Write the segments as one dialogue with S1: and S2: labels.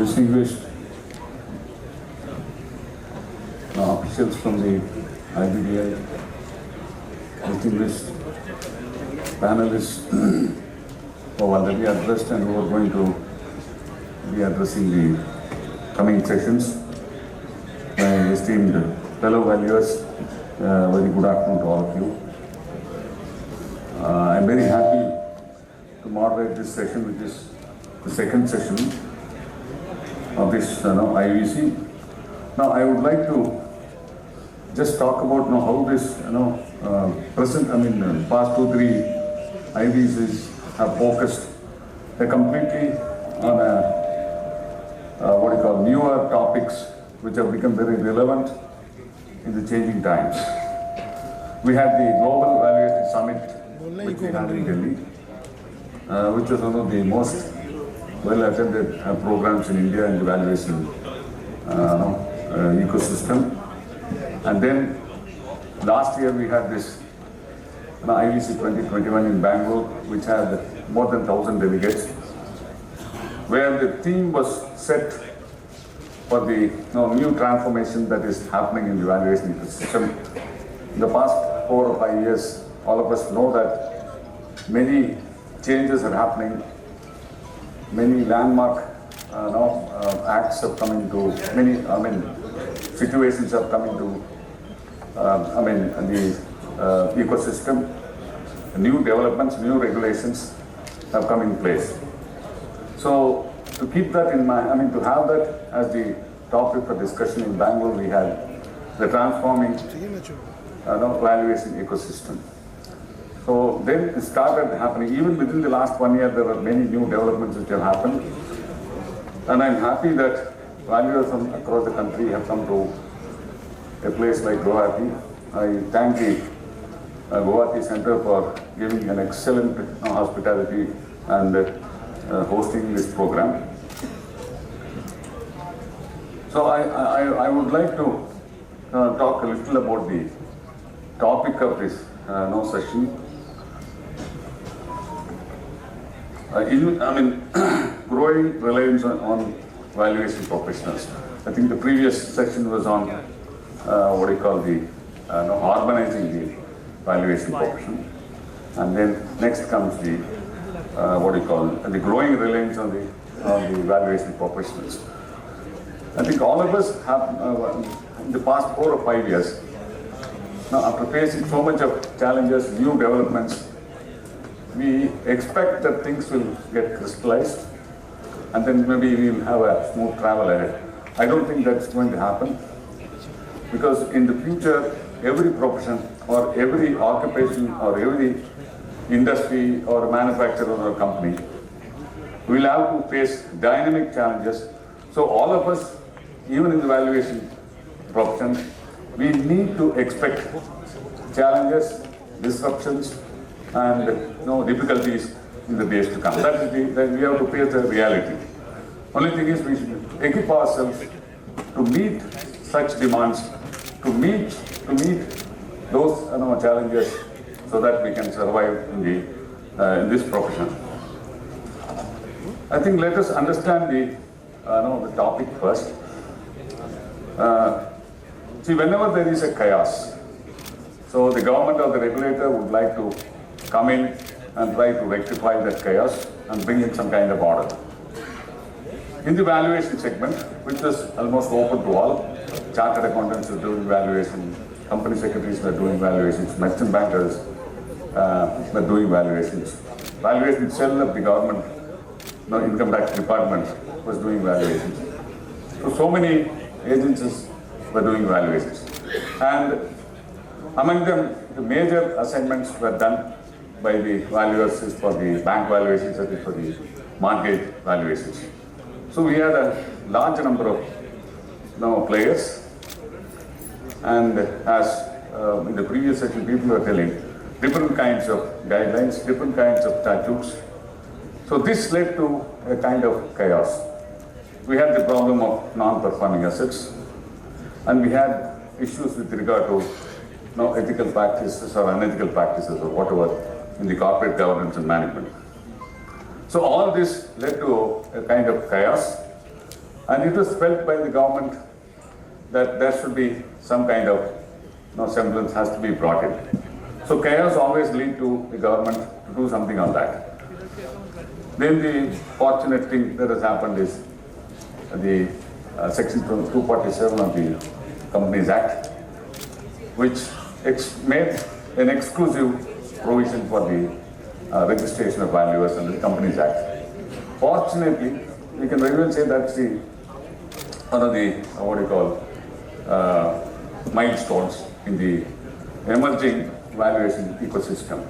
S1: distinguished officials from the IBBI, distinguished panelists who have already addressed and who are going to be addressing the coming sessions. My esteemed fellow valuers, very good afternoon to all of you. I'm very happy to moderate this session, which is the second session of this IVC. Now, I would like to just talk about how this past 2-3 IVCs have focused completely on newer topics which have become very relevant in the changing times. We had the Global Valuation Summit, which we had in Delhi, which was one of the most well-attended programs in India in the valuation ecosystem. And then last year we had this IVC 2021 in Bangalore, which had more than 1,000 delegates, where the theme was set for the new transformation that is happening in the valuation ecosystem. In the past 4 or 5 years, all of us know that many changes are happening. Many landmark acts have come into, situations have come into the ecosystem. New developments, new regulations have come in place. So to keep that in mind, to have that as the topic for discussion in Bangalore, we had the transforming valuation ecosystem. So then it started happening. Even within the last 1 year, there were many new developments which have happened. And I'm happy that valuers from across the country have come to a place like Guwahati. I thank the Guwahati Center for giving an excellent hospitality and hosting this program. So I would like to talk a little about the topic of this session. Growing reliance on valuation professionals. I think the previous session was on harmonizing the valuation profession, and then next comes the the growing reliance on the valuation professionals. I think all of us have in the past 4 or 5 years, after facing so much of challenges, new developments, we expect that things will get crystallized and then maybe we will have a smooth travel ahead. I don't think that's going to happen, because in the future, every profession or every occupation or every industry or manufacturer or company will have to face dynamic challenges. So all of us, even in the valuation profession, we need to expect challenges, disruptions, and difficulties in the days to come. That we have to face the reality. Only thing is, we should equip ourselves to meet such demands, to meet those challenges, so that we can survive in this profession. I think let us understand the topic first. See, whenever there is a chaos, so the government or the regulator would like to come in and try to rectify that chaos and bring in some kind of order. In the valuation segment, which is almost open to all, chartered accountants are doing valuation, company secretaries were doing valuations, merchant bankers were doing valuations. Valuation itself of the government, income tax department was doing valuations. So many agencies were doing valuations. And among them, the major assignments were done by the valuers is for the bank valuations, that is for the mortgage valuations. So we had a large number of players, and as in the previous session people were telling, different kinds of guidelines, different kinds of statutes. So this led to a kind of chaos. We had the problem of non-performing assets, and we had issues with regard to ethical practices or unethical practices or whatever in the corporate governance and management. So all this led to a kind of chaos, And it was felt by the government that there should be some kind of semblance has to be brought in. So chaos always lead to the government to do something on that. Then the fortunate thing that has happened is the Section 247 of the Companies Act, which made an exclusive provision for the registration of valuers under the Companies Act. Fortunately, we can very well say that's one of the milestones in the emerging valuation ecosystem.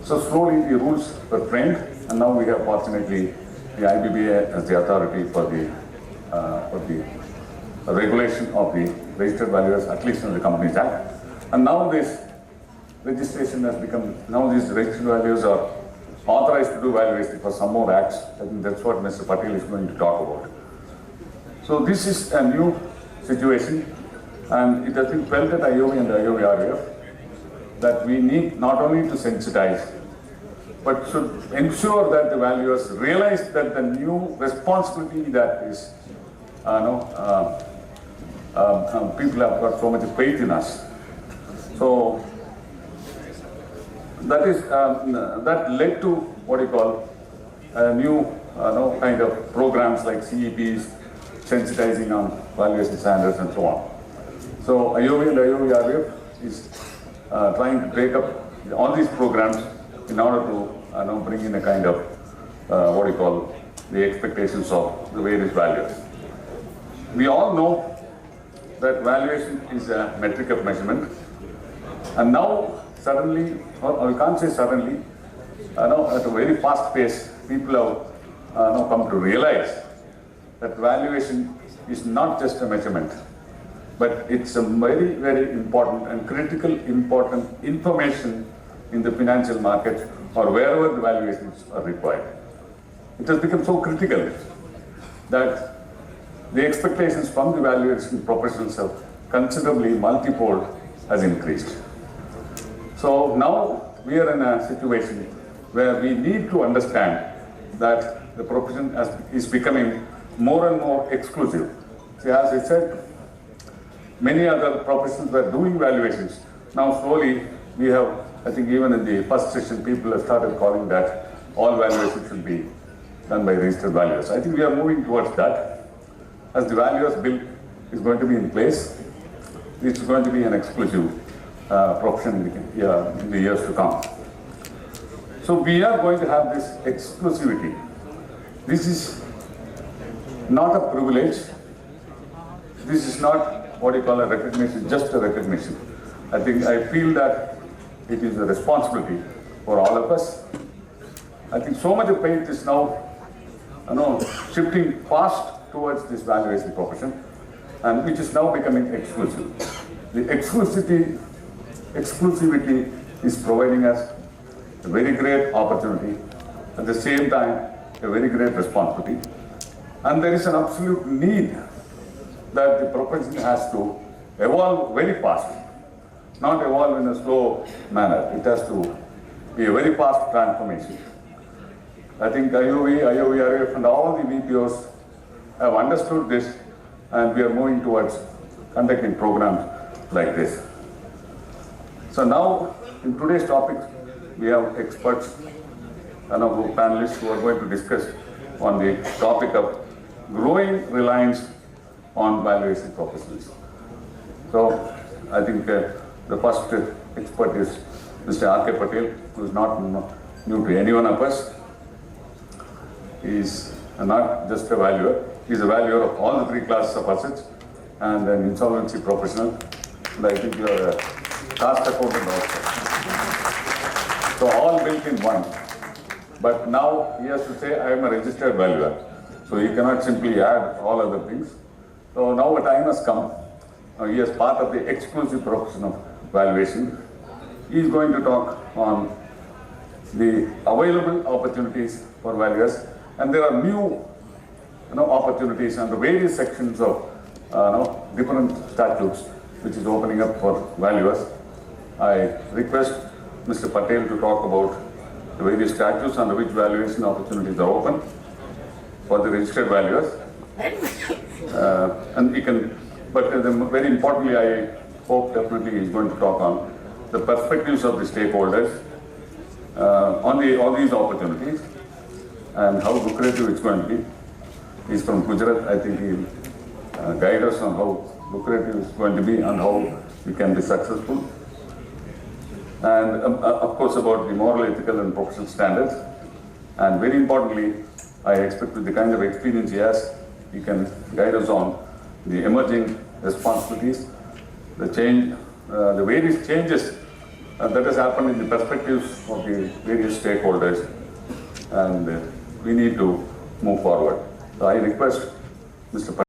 S1: So slowly the rules were framed, and now we have fortunately the IBBI as the authority for the regulation of the registered valuers, at least in the Companies Act. And now this registration has become, now these registered valuers are authorized to do valuation for some more acts. I think that's what Mr. Patel is going to talk about. So this is a new situation, and it has been felt at IOV and IOV RVF that we need not only to sensitize, but should ensure that the valuers realize that the new responsibility that is, people have got so much faith in us. So that is that led to new kind of programs like CEPs, sensitizing on valuation standards and so on. So IOV and IOV RVF is trying to take up all these programs in order to bring in a kind of the expectations of the various valuers. We all know that valuation is a metric of measurement, and now suddenly, or we can't say suddenly, at a very fast pace, people have come to realize that valuation is not just a measurement, but it's a very, very important and critical important information in the financial market or wherever the valuations are required. It has become so critical that the expectations from the valuation professionals have considerably multifold has increased. So now we are in a situation where we need to understand that the profession is becoming more and more exclusive. See, as I said, many other professions were doing valuations. Now slowly we have, I think even in the first session, people have started calling that all valuations should be done by registered valuers. I think we are moving towards that. As the valuers bill is going to be in place, it's going to be an exclusive profession in the years to come. So we are going to have this exclusivity. This is not a privilege. This is not a recognition, just a recognition. I feel that it is a responsibility for all of us. I think so much of faith is now, shifting fast towards this valuation profession, and which is now becoming exclusive. The exclusivity is providing us a very great opportunity, at the same time, a very great responsibility. And there is an absolute need that the profession has to evolve very fast, not evolve in a slow manner. It has to be a very fast transformation. I think IOV, IOV RVF and all the VPOs have understood this, and we are moving towards conducting programs like this. So now, in today's topic, we have experts and panelists who are going to discuss on the topic of growing reliance on valuation professionals. So I think the first expert is Mr. R.K. Patel, who is not new to any one of us. He is not just a valuer, he is a valuer of all the three classes of assets and an insolvency professional. And I think you are a cost accountant also. So all built in one. But now he has to say, I am a registered valuer. So he cannot simply add all other things. So now a time has come. He is part of the exclusive profession of valuation. He is going to talk on the available opportunities for valuers. And there are new opportunities under various sections of different statutes which is opening up for valuers. I request Mr. Patel to talk about the various statutes under which valuation opportunities are open for the registered valuers. And we can, but very importantly, I hope definitely he's going to talk on the perspectives of the stakeholders on all these opportunities and how lucrative it's going to be. He's from Gujarat. I think he'll guide us on how lucrative it's going to be and how we can be successful. And of course about the moral, ethical and professional standards. And very importantly, I expect with the kind of experience he has, he can guide us on the emerging responsibilities, the change, the various changes that has happened in the perspectives of the various stakeholders, and we need to move forward. So I request Mr.